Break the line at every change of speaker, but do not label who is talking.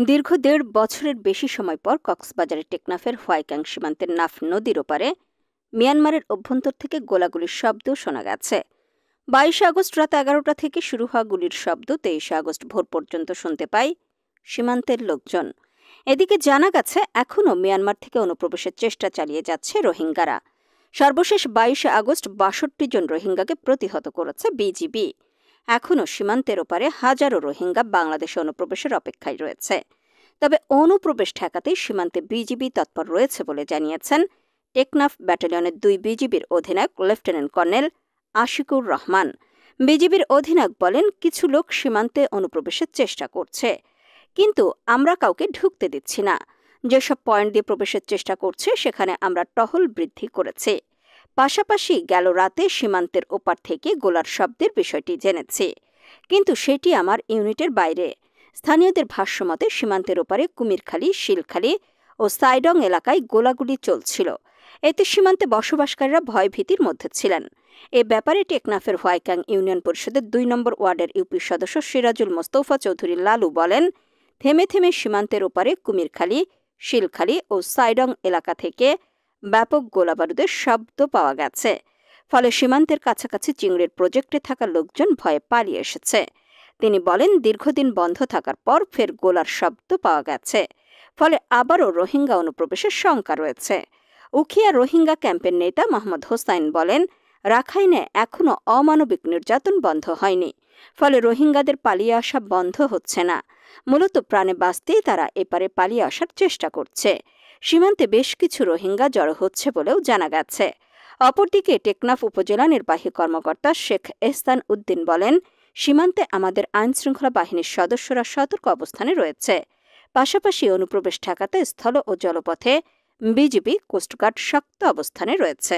দীর্ঘ ১.৫ বছরের বেশি সময় পর কক্সবাজারের টেকনাফের হোয়াইক্যাং সীমান্তের নাফ নদীর ওপারে মিয়ানমারের অভ্যন্তর থেকে গোলাগুলির শব্দ শোনা গেছে। ২২ আগস্ট রাত ১১টা থেকে শুরু হওয়া গুলির শব্দ ২৩ আগস্ট ভোর পর্যন্ত শুনতে পায় সীমান্তের লোকজন। এদিকে জানা গেছে, এখনও মিয়ানমার থেকে অনুপ্রবেশের চেষ্টা চালিয়ে যাচ্ছে রোহিঙ্গারা। সর্বশেষ ২২ আগস্ট ৬২ জন রোহিঙ্গাকে প্রতিহত করেছে বিজিবি। এখনও সীমান্তের ওপারে হাজারো রোহিঙ্গা বাংলাদেশে অনুপ্রবেশের অপেক্ষায় রয়েছে। তবে অনুপ্রবেশ ঠেকাতেই সীমান্তে বিজিবি তৎপর রয়েছে বলে জানিয়েছেন টেকনাফ ব্যাটালিয়নের ২ বিজিবির অধিনায়ক লেফটেন্যান্ট কর্নেল আশিকুর রহমান। বিজিবির অধিনায়ক বলেন, কিছু লোক সীমান্তে অনুপ্রবেশের চেষ্টা করছে, কিন্তু আমরা কাউকে ঢুকতে দিচ্ছি না। যেসব পয়েন্ট দিয়ে প্রবেশের চেষ্টা করছে সেখানে আমরা টহল বৃদ্ধি করেছি। পাশাপাশি গেল রাতে সীমান্তের ওপার থেকে গোলার শব্দের বিষয়টি জেনেছি, কিন্তু সেটি আমার ইউনিটের বাইরে। স্থানীয়দের ভাষ্যমতে সীমান্তের ওপারে কুমিরখালী, শিলখালী ও সাইডং এলাকায় গোলাগুলি চলছিল। এতে সীমান্তে বসবাসকারীরা ভয়ভীতির মধ্যে ছিলেন। এ ব্যাপারে টেকনাফের হোয়াইক্যাং ইউনিয়ন পরিষদের ২ নম্বর ওয়ার্ডের ইউপি সদস্য সিরাজুল মোস্তফা চৌধুরী লালু বলেন, থেমে থেমে সীমান্তের ওপারে কুমিরখালী, শিলখালী ও সাইডং এলাকা থেকে ব্যাপক গোলাবারুদের শব্দ পাওয়া গেছে। ফলে সীমান্তের কাছাকাছি চিংড়ির প্রজেক্টে থাকা লোকজন ভয়ে পালিয়ে এসেছে। তিনি বলেন, দীর্ঘদিন বন্ধ থাকার পর ফের গোলার শব্দ পাওয়া গেছে, ফলে আবারও রোহিঙ্গা অনুপ্রবেশের শঙ্কা রয়েছে। উখিয়া রোহিঙ্গা ক্যাম্পের নেতা মোহাম্মদ হোসাইন বলেন, রাখাইনে এখনও অমানবিক নির্যাতন বন্ধ হয়নি, ফলে রোহিঙ্গাদের পালিয়ে আসা বন্ধ হচ্ছে না। মূলত প্রাণে বাঁচতেই তারা এপারে পালিয়ে আসার চেষ্টা করছে। সীমান্তে বেশ কিছু রোহিঙ্গা জড়ো হচ্ছে বলেও জানা গেছে। অপরদিকে টেকনাফ উপজেলা নির্বাহী কর্মকর্তা শেখ এহসান উদ্দিন বলেন, সীমান্তে আমাদের আইনশৃঙ্খলা বাহিনীর সদস্যরা সতর্ক অবস্থানে রয়েছে। পাশাপাশি অনুপ্রবেশ ঠেকাতে স্থল ও জলপথে বিজিবি, কোস্টগার্ড শক্ত অবস্থানে রয়েছে।